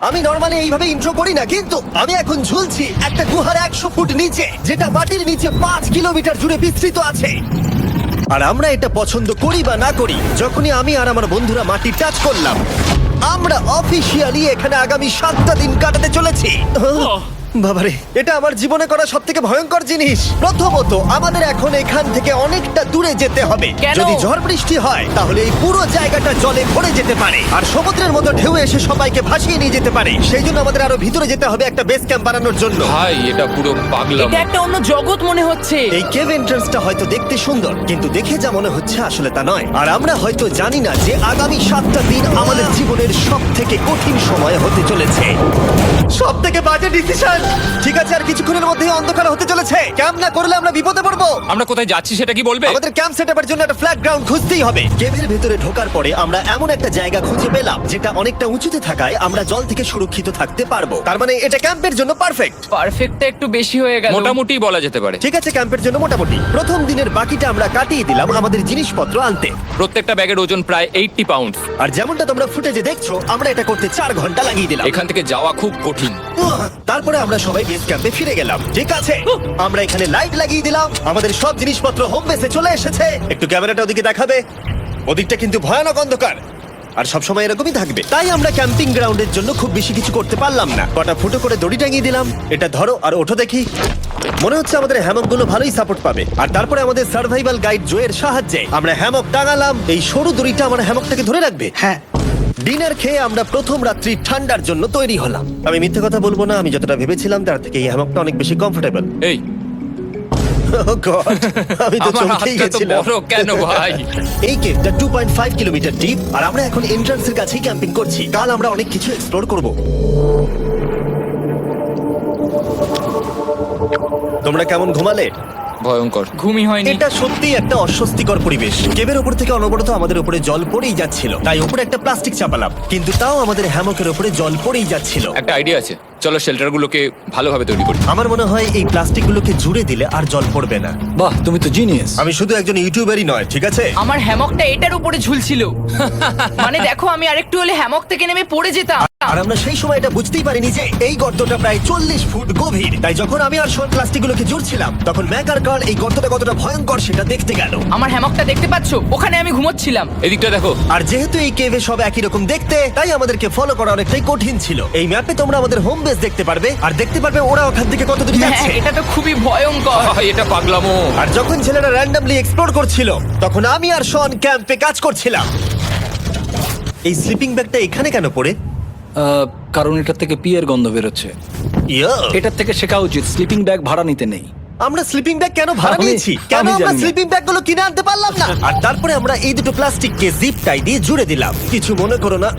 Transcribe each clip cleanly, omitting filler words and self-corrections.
আমি নরমালি এইভাবে ইন্ট্রো করি না, কিন্তু আমি এখন ঝুলছি একটা গুহার 100 ফুট নিচে, যেটা মাটির নিচে 5 কিলোমিটার জুড়ে বিস্তৃত আছে। আর আমরা এটা পছন্দ করি বা না করি, যখনই আমি আর আমার বন্ধুরা মাটি টাচ করলাম, আমরা অফিসিয়ালি এখানে আগামী 7টা দিন কাটাতে চলেছি। বাবারে, এটা আমার জীবনে করা সবথেকে ভয়ঙ্কর জিনিস। প্রথমত, আমাদের এখন এখান থেকে অনেকটা দূরে যেতে হবে। কেন? যদি ঝড় বৃষ্টি হয় তাহলে এই পুরো জায়গাটা জলে ভরে যেতে পারে, আর সমুদ্রের মতো ঢেউ এসে সবাইকে ভাসিয়ে নিয়ে যেতে পারে। সেই জন্য আমাদের আরো ভিতরে যেতে হবে একটা বেস ক্যাম্প বানানোর জন্য। ভাই এটা পুরো পাগলাম। এটা একটা অন্য জগৎ মনে হচ্ছে। এই কেভ এন্ট্রান্সটা হয়তো দেখতে সুন্দর, কিন্তু দেখে যা মনে হচ্ছে আসলে তা নয়। আর আমরা হয়তো জানি না যে আগামী 7টা দিন আমাদের জীবনের সব থেকে কঠিন সময় হতে চলেছে। সব থেকে বাজে ডিসিশন। ঠিক আছে, আর কিছুক্ষণের মধ্যেই অন্ধকার হতে চলেছে। ক্যাম্প না করলে আমরা বিপদে পড়বো। আমরা কোথায় যাচ্ছি সেটা কি বলবে? আমাদের ক্যাম্প সেটআপের জন্য একটা ফ্ল্যাট গ্রাউন্ড খুঁজতেই হবে। কেভের ভেতরে ঢোকার পরে আমরা এমন একটা জায়গা খুঁজে পেলাম যেটা অনেকটা উঁচুতে থাকায় আমরা জল থেকে সুরক্ষিত থাকতে পারবো। তার মানে এটা ক্যাম্পের জন্য পারফেক্ট। পারফেক্টটা একটু বেশি হয়ে গেল। মোটামুটি বলা যেতে পারে। ঠিক আছে, ক্যাম্পের জন্য মোটামুটি। প্রথম দিনের বাকিটা আমরা কাটিয়ে দিলাম আমাদের জিনিসপত্র আনতে। প্রত্যেকটা ব্যাগের ওজন প্রায় 80 পাউন্ড। আর যেমনটা তোমরা ফুটেজে দেখছো, আমরা এটা করতে 4 ঘন্টা লাগিয়ে দিলাম। এখান থেকে যাওয়া খুব কঠিন। তারপরে আমরা সবাই বেস ক্যাম্পে ফিরে গেলাম। ঠিক আছে, আমরা এখানে লাইট লাগিয়ে দিলাম। আমাদের সব জিনিসপত্র হোম বেসে চলে এসেছে। একটু ক্যামেরাটা ওদিকে দেখাবে। ওদিকটা কিন্তু ভয়ানক অন্ধকার, আর সবসময় এরকমই থাকবে। তাই আমরা ক্যাম্পিং গ্রাউন্ডের জন্য খুব বেশি কিছু করতে পারলাম না। কটা ফুটো করে দড়ি টাঙিয়ে দিলাম। এটা ধরো আর ওঠো দেখি। মনে হচ্ছে আমাদের হ্যামক গুলো ভালোই সাপোর্ট পাবে। আর তারপরে আমাদের সার্ভাইভাল গাইড জোয়ের সাহায্যে আমরা হ্যামক টাঙালাম। এই সরু দড়িটা আমার হ্যামকটাকে ধরে রাখবে। হ্যাঁ। ডিনার খেয়ে আমরা প্রথম রাত্রি ঠান্ডার জন্য তৈরি হলাম। আমি মিথ্যে কথা বলবো না, আমি যতটা ভেবেছিলাম তার থেকে এই হ্যামকটা অনেক বেশি কমফোর্টেবল। এই আমি তো আমার চমকেই হাতটা তো গেছিলাম। বড় কেন ভাই? এই কেভটা 2.5 কিলোমিটার ডিপ, আর আমরা এখন এন্ট্রান্সের কাছেই ক্যাম্পিং করছি। কাল আমরা অনেক কিছু এক্সপ্লোর করব। তোমরা কেমন ঘুমালে? ভয়ঙ্কর। ঘুমই হয়নি। এটা সত্যি একটা অস্বস্তিকর পরিবেশ। কেবের উপর থেকে অনবরত আমাদের উপরে জল পড়েই যাচ্ছিল, তাই উপরে একটা প্লাস্টিক চাপালাম, কিন্তু তাও আমাদের হ্যামকের উপরে জল পড়েই যাচ্ছিল। একটা আইডিয়া আছে, চলো শেল্টারগুলোকে ভালোভাবে তৈরি করি। আমার মনে হয় এই প্লাস্টিকগুলোকে জুড়ে দিলে আর জল পড়বে না। বাহ, তুমি তো জিনিয়াস। আমি শুধু একজন ইউটিউবারই নয়, ঠিক আছে? আমার হ্যামকটা এটার উপরে ঝুলছিল। মানে দেখো, আমি আরেকটু হলে হ্যামক থেকে নেমে পড়ে যেতাম। আর আমরা সেই সময় এটা বুঝতেই পারিনি যে এই গর্তটা প্রায় 40 ফুট গভীর। তাই যখন আমি আর শোন প্লাস্টিকগুলোকে জুড়ছিলাম, তখন ম্যাক আর কার্ল এই গর্তটা কতটা ভয়ঙ্কর সেটা দেখতে গেল। আমার হ্যামকটা দেখতে পাচ্ছো? ওখানে আমি ঘুমোচ্ছিলাম। এদিকটা দেখো। আর যেহেতু এই কেভে সব একই রকম দেখতে, তাই আমাদেরকে ফলো করা অনেকটাই কঠিন ছিল। এই ম্যাপে তোমরা আমাদের হোম বেস দেখতে পারবে, আর দেখতে পারবে ওরা ওখান থেকে কত দূর হ্যাঁ, যাচ্ছে। এটা তো খুবই ভয়ঙ্কর। ভাই এটা পাগলামো। আর যখন ছেলেরা র্যান্ডমলি এক্সপ্লোর করছিল, তখন আমি আর শন ক্যাম্পে কাজ করছিলাম। এই স্লিপিং ব্যাগটা এখানে কেন পড়ে? কারণ এটার থেকে পিয়ের গন্ধ বেরোচ্ছে। ইয়া, এটার থেকে শেখা উচিত স্লিপিং ব্যাগ ভাড়া নিতে নেই। আমরা স্লিপিং ব্যাগ কেন ভাড়া আমি- নিয়েছি? কেন আমি আমরা জানি না। স্লিপিং ব্যাগ গুলো কিনে আনতে পারলাম না? আর তারপরে আমরা এই দুটো প্লাস্টিককে জিপ টাই দিয়ে জুড়ে দিলাম। কিছু মনে করো না,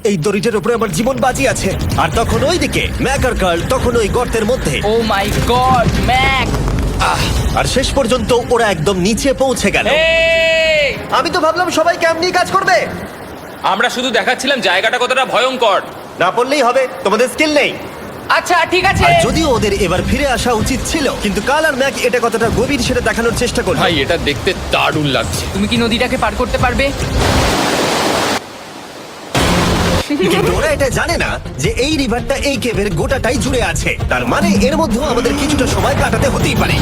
এই দড়িটার উপরে আমার জীবন বাজি আছে। আর তখন ওইদিকে ম্যাক আর কার্ল তখন ওই গর্তের মধ্যে। ও মাই গড, ম্যাক! আর শেষ পর্যন্ত ওরা একদম নিচে পৌঁছে গেল। এই! আমি তো ভাবলাম সবাই ক্যাম্প নিয়ে কাজ করবে। আমরা শুধু দেখাচ্ছিলাম জায়গাটা কতটা ভয়ঙ্কর। না পড়লেই হবে, তোমাদের স্কিল নেই। আচ্ছা ঠিক আছে। আর যদিও ওদের এবার ফিরে আসা উচিত ছিল, কিন্তু কাল আর ম্যাক এটা কতটা গভীর সেটা দেখানোর চেষ্টা করলো। ভাই এটা দেখতে দারুণ লাগছে। তুমি কি নদীটাকে পার করতে পারবে? কিন্তু ওরা এটা জানে না যে এই রিভারটা এই কেভের গোটাটাই জুড়ে আছে। তার মানে এর মধ্যেও আমাদের কিছুটা সময় কাটাতে হতেই পারে।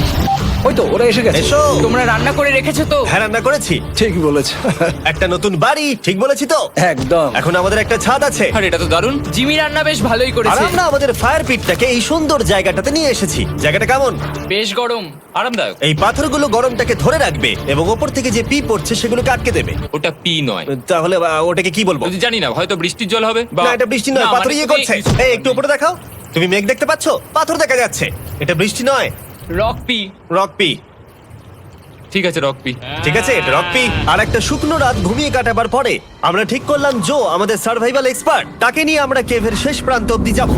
ওই তো ওরা এসে গেছে। এসো। তোমরা রান্না করে রেখেছো তো? হ্যাঁ, রান্না করেছি। ঠিক বলেছ। একটা নতুন বাড়ি, ঠিক বলেছি তো? একদম। এখন আমাদের একটা ছাদ আছে। আর এটা তো দারুণ। জিমি রান্না বেশ ভালোই আর করেছে। আমরা আমাদের ফায়ার পিটটাকে এই সুন্দর জায়গাটাতে নিয়ে এসেছি। জায়গাটা কেমন? বেশ গরম। আরামদায়ক। এই পাথরগুলো গরমটাকে ধরে রাখবে এবং ওপর থেকে যে পি পড়ছে সেগুলোকে আটকে দেবে। ওটা পি নয়। তাহলে ওটাকে কি বলবো? যদি জানি না, হয়তো বৃষ্টির জল হবে। না, এটা বৃষ্টি নয়, না, পাথর মানে ইয়ে তুমি- করছে। এই একটু উপরে দেখাও। তুমি মেঘ দেখতে পাচ্ছো? পাথর দেখা যাচ্ছে। এটা বৃষ্টি নয়, রক পি। Rock P. ঠিক আছে, রক পি। ঠিক আছে, এটা রক পি। আর একটা শুকনো রাত ঘুমিয়ে কাটাবার পরে আমরা ঠিক করলাম জো আমাদের সার্ভাইভাল এক্সপার্ট, তাকে নিয়ে আমরা কেভের শেষ প্রান্ত অব্দি যাব।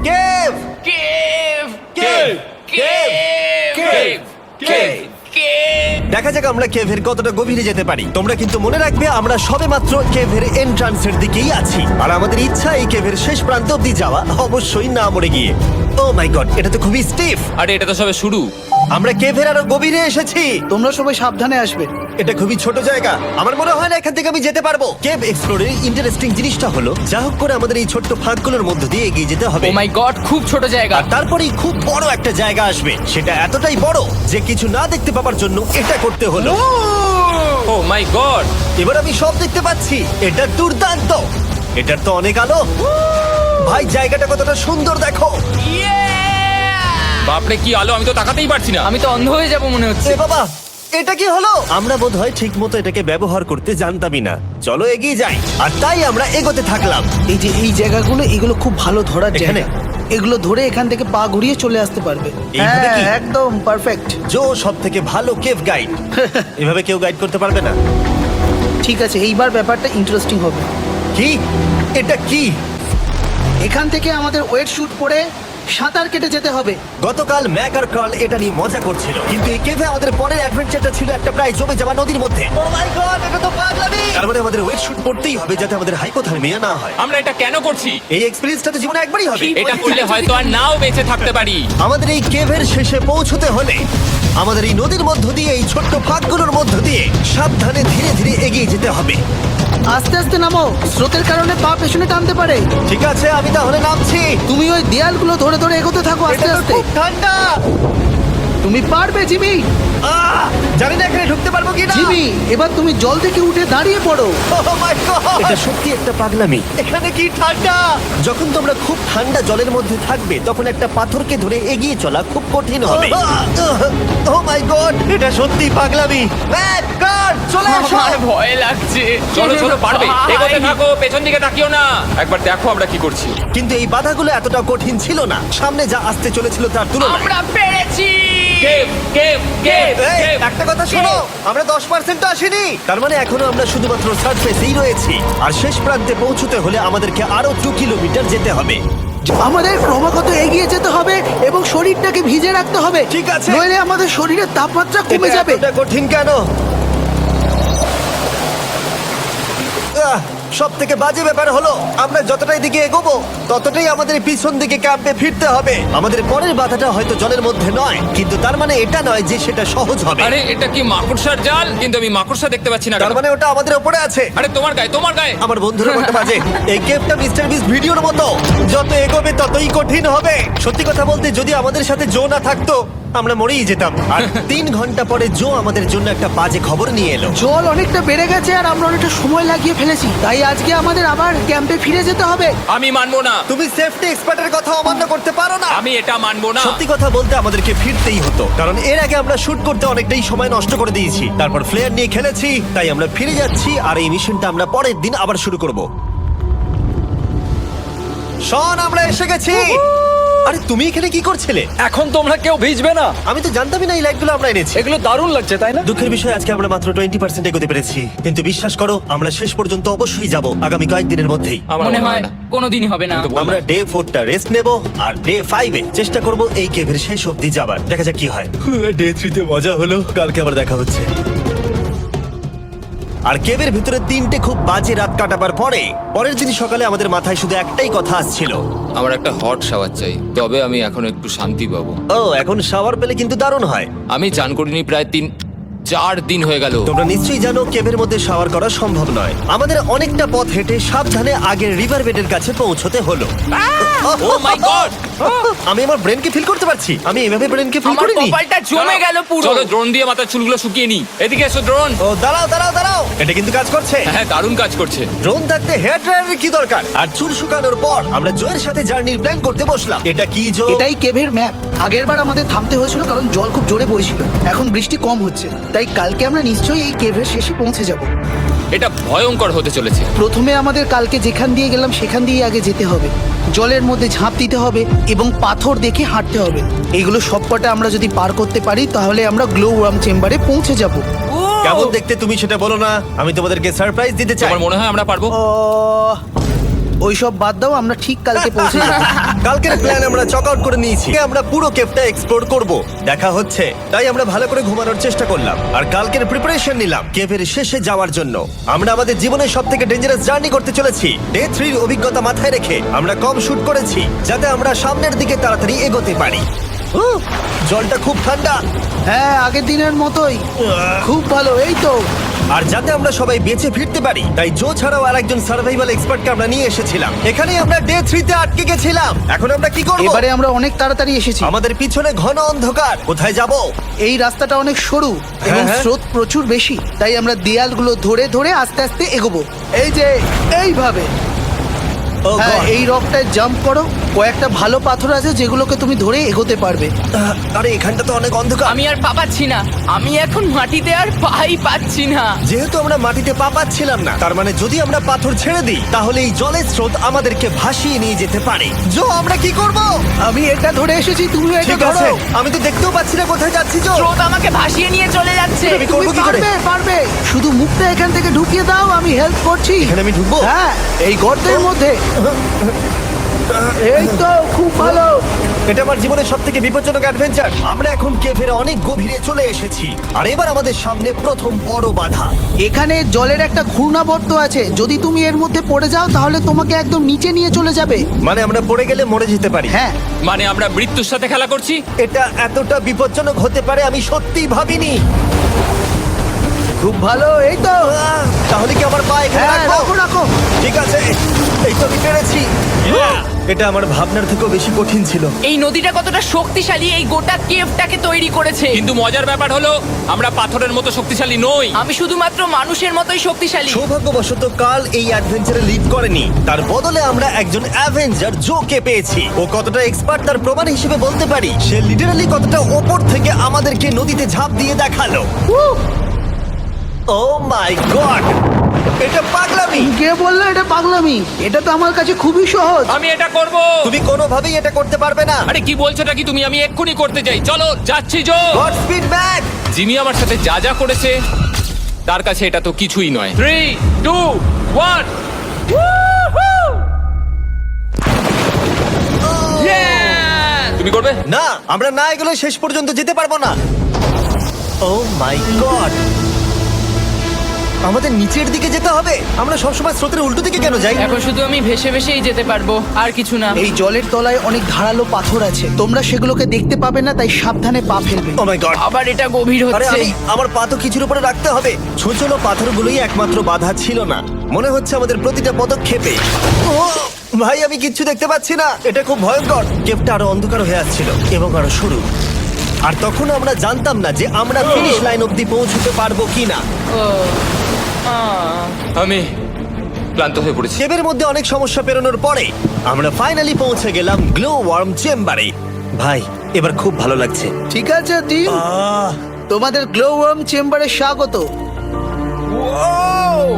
Cave, cave! Cave, cave, cave! Cave. দেখা যাক আমরা কেভের কতটা গভীরে যেতে পারি। তোমরা কিন্তু মনে রাখবে আমরা সবেমাত্র কেভের এন্ট্রান্সের দিকেই আছি, আর আমাদের ইচ্ছা এই কেভের শেষ প্রান্ত অব্দি যাওয়া, অবশ্যই না মরে গিয়ে। ও মাই গড, এটা তো খুবই স্টিফ। আরে এটা তো সবে শুরু। আমরা কেভের আরো গভীরে এসেছি। তোমরা সবাই সাবধানে আসবে। এটা খুবই ছোট জায়গা, আমার মনে হয় না এখান থেকে আমি যেতে পারবো। কেভ এক্সপ্লোরের ইন্টারেস্টিং জিনিসটা হলো যা হোক করে আমাদের এই ছোট্ট ফাঁকগুলোর মধ্যে দিয়ে এগিয়ে যেতে হবে। ও মাই গড, খুব ছোট জায়গা। আর তারপরেই খুব বড় একটা জায়গা আসবে, সেটা এতটাই বড় যে কিছু না দেখতে পাওয়ার জন্য এটা করতে হলো। ও মাই গড! এবার আমি সব দেখতে পাচ্ছি, এটা দুর্দান্ত। এটার তো অনেক আলো। ভাই জায়গাটা কতটা সুন্দর দেখো। বাপরে কি আলো, আমি তো তাকাতেই পারছি না। আমি তো অন্ধ হয়ে যাব মনে হচ্ছে। এ বাবা, এটা কি হলো? আমরা বোধহয় ঠিক মতো এটাকে ব্যবহার করতে জানতামই না। চলো এগিয়ে যাই। আর তাই আমরা এগোতে থাকলাম। এই যে এই জায়গাগুলো, এগুলো খুব ভালো ধরার এখানে? জায়গা। এগুলো ধরে এখান থেকে পা ঘুরিয়ে চলে আসতে পারবে। এইভাবে কি? একদম পারফেক্ট। জো সব থেকে ভালো কেভ গাইড। এভাবে কেউ গাইড করতে পারবে না। ঠিক আছে, এইবার ব্যাপারটা ইন্টারেস্টিং হবে। কি? এটা কি? এখান থেকে আমাদের ওয়েট শুট পরে সাঁতার কেটে যেতে হবে। গতকাল ম্যাক আর কার্ল এটা নিয়ে মজা করছিল, কিন্তু এই কেভে আমাদের পরের অ্যাডভেঞ্চারটা ছিল একটা প্রায় জমে যাওয়া নদীর মধ্যে। ও মাই গড, এটা তো পাগলামি! তার মানে আমাদের ওয়েট শুট পড়তেই হবে যাতে আমাদের হাইপোথার্মিয়া না হয়। আমরা এটা কেন করছি? এই এক্সপেরিয়েন্সটা তো জীবনে একবারই হবে। এটা করলে হয়তো আর নাও বেঁচে থাকতে পারি। আমাদের এই কেভের শেষে পৌঁছতে হলে আমাদের এই নদীর মধ্য দিয়ে, এই ছোট্ট ফাঁকগুলোর মধ্য দিয়ে সাবধানে ধীরে ধীরে এগিয়ে যেতে হবে। আস্তে আস্তে নামো, স্রোতের কারণে পা পেছনে টানতে পারে। ঠিক আছে, আমি তাহলে নামছি। তুমি ওই দেয়ালগুলো ধরে ধরে এগোতে থাকো আস্তে এটা তো আস্তে। খুব ঠান্ডা। তুমি পারবে জিমি। জানি না এখানে ঢুকতে পারবো কি না। জিমি, এবার তুমি জল থেকে উঠে দাঁড়িয়ে পড়ো। এটা সত্যি একটা পাগলামি। এখানে কি ঠান্ডা! যখন তোমরা খুব ঠান্ডা জলের মধ্যে থাকবে তখন একটা পাথরকে ধরে এগিয়ে চলা খুব কঠিন হবে। ও মাই গড, এটা সত্যি পাগলামি। ম্যাক, কার, চলে এসো। আমার ভয় লাগছে। চলো চলো, পারবে। ভাই। এগোতে থাকো, পেছন দিকে তাকিও না। একবার দেখো আমরা কি করছি। কিন্তু এই বাধাগুলো এতটা কঠিন ছিল না সামনে যা আসতে চলেছিল তার তুলনায়। আমরা পেরেছি। কেভ কেভ কেভ এই, কেভ। একটা কথা শোনো, আমরা 10% আসিনি। তার মানে এখনো আমরা শুধুমাত্র সার্ফেসেই রয়েছি, আর শেষ প্রান্তে পৌঁছতে হলে আমাদেরকে আরো 2 কিলোমিটার যেতে হবে। আমাদের ক্রমাগত এগিয়ে যেতে হবে এবং শরীরটাকে ভিজে রাখতে হবে। ঠিক আছে। নইলে আমাদের শরীরের তাপমাত্রা কমে এটা যাবে। এতটা কঠিন কেন? সব থেকে বাজে ব্যাপার হলো আমরা যতটাই দিকে এগোবো ততটাই আমাদের পিছন দিকে ক্যাম্পে ফিরতে হবে। আমাদের পরের বাধাটা হয়তো জলের মধ্যে নয়, কিন্তু তার মানে এটা নয় যে সেটা সহজ হবে। আরে এটা কি মাকড়সার জাল? কিন্তু আমি মাকড়সা দেখতে পাচ্ছি না তার কেন? মানে ওটা আমাদের উপরে আছে। আরে তোমার গায়ে, তোমার গায়ে। আমার বন্ধুরা বলতে বাজে, এই গেমটা মিস্টার বিস ভিডিওর মতো, যত এগোবে ততই কঠিন হবে। সত্যি কথা বলতে যদি আমাদের সাথে জো না থাকতো আমরা মরেই যেতাম। আর 3 ঘন্টা পরে জো আমাদের জন্য একটা বাজে খবর নিয়ে এলো। জল অনেকটা বেড়ে গেছে আর আমরা অনেকটা সময় লাগিয়ে ফেলেছি, তাই আজকে আমাদের আবার ক্যাম্পে ফিরে যেতে হবে। আমি মানবো না। তুমি সেফটি এক্সপার্টের কথা অমান্য করতে পারো না। আমি এটা মানবো না। সত্যি কথা বলতে আমাদেরকে ফিরতেই হতো, কারণ এর আগে আমরা শুট করতে অনেকটাই সময় নষ্ট করে দিয়েছি, তারপর ফ্লেয়ার নিয়ে খেলেছি, তাই আমরা ফিরে যাচ্ছি আর এই মিশনটা আমরা পরের দিন আবার শুরু করব। শন, আমরা এসে গেছি। আরে তুমি এখানে কি করছিলে? এখন তোমরা কেউ ভিজবে না। আমি তো জানতামই না এই লাইটগুলো আমরা এনেছি। এগুলো দারুণ লাগছে, তাই না? দুঃখের বিষয় আজকে আমরা মাত্র 20% এগোতে পেরেছি, কিন্তু বিশ্বাস করো আমরা শেষ পর্যন্ত অবশ্যই যাব আগামী কয়েকদিনের মধ্যেই। আমার মনে হয় কোনোদিনই হবে না। আমরা ডে 4টা রেস্ট নেব আর ডে 5 এ চেষ্টা করব এই কেভের শেষ অবধি যাবার। দেখা যাক কি হয়। ডে 3 তে মজা হলো, কালকে আবার দেখা হচ্ছে। আর কেভের ভিতরে 3টে খুব বাজে রাত কাটাবার পরে পরের দিন সকালে আমাদের মাথায় শুধু একটাই কথা আসছিল, আমার একটা হট শাওয়ার চাই, তবে আমি এখন একটু শান্তি পাবো। ও এখন শাওয়ার পেলে কিন্তু দারুণ হয়। আমি চান করিনি প্রায় 3-4 দিন হয়ে গেল। তোমরা নিশ্চয়ই জানো কেভের মধ্যে শাওয়ার করা সম্ভব নয়। আমাদের অনেকটা পথ হেঁটে সাবধানে আগের রিভার বেডের কাছে পৌঁছতে হলো। ও মাই গড! আমি আমার ব্রেনকে ফিল করতে পারছি। আমি এভাবে ব্রেনকে ফিল আমার করিনি। কপালটা জমে গেল পুরো। চলো ড্রোন দিয়ে মাথার চুলগুলো শুকিয়ে নি। এদিকে এসো ড্রোন। ও দাঁড়াও দাঁড়াও দাঁড়াও, এটা কিন্তু কাজ করছে। হ্যাঁ, দারুণ কাজ করছে। ড্রোন থাকতে হেয়ার ড্রায়ারের কি দরকার? আর চুল শুকানোর পর আমরা জয়ের সাথে জার্নির প্ল্যান করতে বসলাম। এটা কি জো? এটাই কেভের ম্যাপ। আগেরবার আমাদের থামতে হয়েছিল কারণ জল খুব জোরে বইছিল। এখন বৃষ্টি কম হচ্ছে, তাই কালকে আমরা নিশ্চয়ই এই কেভের শেষে পৌঁছে যাব। এটা ভয়ঙ্কর হতে চলেছে। প্রথমে আমাদের কালকে যেখান দিয়ে গেলাম সেখান দিয়ে আগে যেতে হবে। জলের মধ্যে ঝাঁপ দিতে হবে এবং পাথর দেখে হাঁটতে হবে। এগুলো সবকটা আমরা যদি পার করতে পারি তাহলে আমরা গ্লো ওয়ার্ম চেম্বারে পৌঁছে যাব। কেমন দেখতে তুমি সেটা বলো না, আমি তোমাদেরকে সারপ্রাইজ দিতে চাই। আমার মনে হয় আমরা পারবো। ওইসব বাদ দাও, আমরা ঠিক কালকে পৌঁছে যাব। কালকের প্ল্যান আমরা চক আউট করে নিয়েছি। আমরা পুরো কেভটা এক্সপ্লোর করব, দেখা হচ্ছে। তাই আমরা ভালো করে ঘুমানোর চেষ্টা করলাম আর কালকের প্রিপারেশন নিলাম কেভের শেষে যাওয়ার জন্য। আমরা আমাদের জীবনের সবথেকে ডেঞ্জারাস জার্নি করতে চলেছি। ডে 3 এর অভিজ্ঞতা মাথায় রেখে আমরা কম শুট করেছি যাতে আমরা সামনের দিকে তাড়াতাড়ি এগোতে পারি। জলটা খুব ঠান্ডা। হ্যাঁ, আগের দিনের মতোই। খুব ভালো, এই তো। আর যাতে আমরা সবাই বেঁচে ফিরতে পারি তাই জো ছাড়াও আরেকজন সার্ভাইভাল এক্সপার্টকে আমরা নিয়ে এসেছিলাম। এখানে আমরা ডে 3 তে আটকে গেছিলাম। এখন আমরা কি করব? এবারে আমরা অনেক তাড়াতাড়ি এসেছি। আমাদের পিছনে ঘন অন্ধকার, কোথায় যাব? এই রাস্তাটা অনেক সরু এবং হ্যাঁ। স্রোত প্রচুর বেশি, তাই আমরা দেয়ালগুলো ধরে ধরে আস্তে আস্তে এগোবো। এই যে এইভাবে। ও হ্যাঁ, God! এই রকটায় জাম্প করো। কয়েকটা ভালো পাথর আছে যেগুলোকে তুমি ধরে এগোতে পারবে। আরে এখানটা তো অনেক অন্ধকার। আমি আর পা পাচ্ছি না, আমি এখন মাটিতে আর পাই পাচ্ছি না। যেহেতু আমরা মাটিতে পা পাচ্ছিলাম না, তার মানে যদি আমরা পাথর ছেড়ে দিই তাহলে এই জলের স্রোত আমাদেরকে ভাসিয়ে নিয়ে যেতে পারে। জো, আমরা কি করব? আমি এটা ধরে এসেছি, তুমি এটা ঠিক আছে, ধরো। আমি তো দেখতেও পাচ্ছি না কোথায় যাচ্ছি। জো, স্রোত আমাকে ভাসিয়ে নিয়ে চলে যাচ্ছে। আমি তুমি করবো কি করে? পারবে, পারবে। শুধু মুখটা এখান থেকে ঢুকিয়ে দাও, আমি হেল্প করছি। এখানে আমি ঢুকবো? হ্যাঁ, এই গর্তের মধ্যে। এই তো, খুব ভালো। এটা আমার জীবনের সবথেকে বিপজ্জনক অ্যাডভেঞ্চার। আমরা এখন কেভের অনেক গভীরে চলে এসেছি আর এবার আমাদের সামনে প্রথম বড় বাধা। এখানে জলের একটা ঘূর্ণাবর্ত আছে, যদি তুমি এর মধ্যে পড়ে যাও তাহলে তোমাকে একদম নিচে নিয়ে চলে যাবে। মানে আমরা পড়ে গেলে মরে যেতে পারি। হ্যাঁ, মানে আমরা মৃত্যুর সাথে খেলা করছি। এটা এতটা বিপজ্জনক হতে পারে আমি সত্যিই ভাবিনি। খুব ভালো। এই তো। তাহলে কি আমার পা এখানে হ্যাঁ, রাখবো? রাখো রাখো। ঠিক আছে, এই তো আমি পেরেছি। এটা আমার ভাবনার থেকেও বেশি কঠিন ছিল। এই নদীটা কতটা শক্তিশালী এই গোটা কেভটাকে তৈরি করেছে। কিন্তু মজার ব্যাপার হলো আমরা পাথরের মতো শক্তিশালী নই। আমি শুধুমাত্র মানুষের মতোই শক্তিশালী। সৌভাগ্যবশত কাল এই অ্যাডভেঞ্চারে লিড করেনি, তার বদলে আমরা একজন অ্যাভেঞ্জার জোকে পেয়েছি। ও কতটা এক্সপার্ট তার প্রমাণ হিসেবে বলতে পারি। সে লিটারালি কতটা ওপর থেকে আমাদেরকে নদীতে ঝাঁপ দিয়ে দেখালো। ও মাই গড, এটা পাগলামি। কে বললো এটা পাগলামি? এটা তো আমার কাছে খুবই সহজ। আমি এটা করব। তুমি কোনোভাবেই এটা করতে পারবে না। আরে কি বলছোটা কি তুমি? আমি এক্ষুনি করতে চাই। চলো যাচ্ছি Joe. Godspeed back. Jimmy আমার সাথে যা যা করেছে তার কাছে এটা তো কিছুই নয়। 3, 2, 1। তুমি করবে? না, আমরা না এগুলো শেষ পর্যন্ত যেতে পারবো না। ও মাই গড, আমাদের নিচের দিকে যেতে হবে। আমরা সবসময় স্রোতের উল্টো দিকে কেন যাই? এখন শুধু আমি ভেসে ভেসেই যেতে পারবো, আর কিছু না। এই জলের তলায় অনেক ধারালো পাথর আছে, তোমরা সেগুলোকে দেখতে পাবে না, তাই সাবধানে পা ফেলবে। ও মাই গড, আবার এটা গভীর আরে হচ্ছে। আমার পা তো কিছুর উপরে রাখতে হবে। ছোট ছোট পাথরগুলোই একমাত্র বাধা ছিল না, মনে হচ্ছে আমাদের প্রতিটা পদক্ষেপে। ও ভাই, আমি কিচ্ছু দেখতে পাচ্ছি না। এটা খুব ভয়ঙ্কর। কেভটা আরো অন্ধকার হয়ে আসছিল এবং আরো সরু। আর তখন আমরা জানতাম না যে আমরা ফিনিশ লাইন অবধি পৌঁছতে পারবো কিনা। ও, আমি ক্লান্ত হয়ে পড়েছি। কেভের মধ্যে অনেক সমস্যা পেরোনোর পরে আমরা ফাইনালি পৌঁছে গেলাম গ্লো ওয়ার্ম চেম্বারে। ভাই, এবার খুব ভালো লাগছে। ঠিক আছে টিম, আহ, তোমাদের গ্লো ওয়ার্ম চেম্বারে স্বাগত।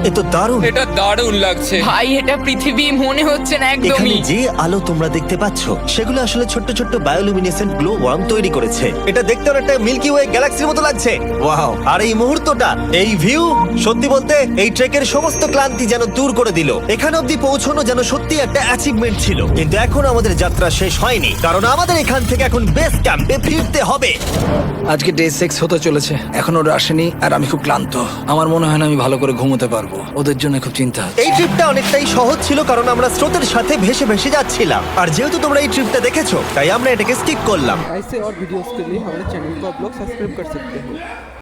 এ তো দারুণ। এটা দারুণ লাগছে। ভাই এটা পৃথিবী মনে হচ্ছে না এখানে একদমই। যে আলো তোমরা দেখতে পাচ্ছ সেগুলো আসলে ছোট্ট ছোট্ট বায়োলুমিনেসেন্ট গ্লো ওয়ার্ম তৈরি করেছে। এটা দেখতে অনেকটা মিল্কি ওয়ে গ্যালাক্সির মতো লাগছে। ওয়াও! আর এই মুহূর্তটা, এই ভিউ, সত্যি বলতে এই ট্রেকের সমস্ত ক্লান্তি যেন দূর করে দিল। এখানে অবধি পৌঁছানো যেন সত্যি একটা অ্যাচিভমেন্ট ছিল। কিন্তু এখন আমাদের যাত্রা শেষ হয়নি, কারণ আমাদের এখান থেকে এখন বেস ক্যাম্পে ফিরতে হবে। আজকে ডে 6 হতে চলেছে, এখনো ওরা আসেনি আর আমি খুব ক্লান্ত। আমার মনে হয় না আমি ভালো করে ঘুমোতে পারবো। ওদের জন্য খুব চিন্তা হচ্ছে। এই ট্রিপটা অনেকটাই সহজ ছিল কারণ আমরা স্রোতের সাথে ভেসে ভেসে যাচ্ছিলাম। আর যেহেতু তোমরা এই ট্রিপটা দেখেছো তাই আমরা এটাকে স্কিপ করলাম। ऐसे और वीडियोस के लिए हमारे चैनल को आप लोग सब्सक्राइब कर सकते हो।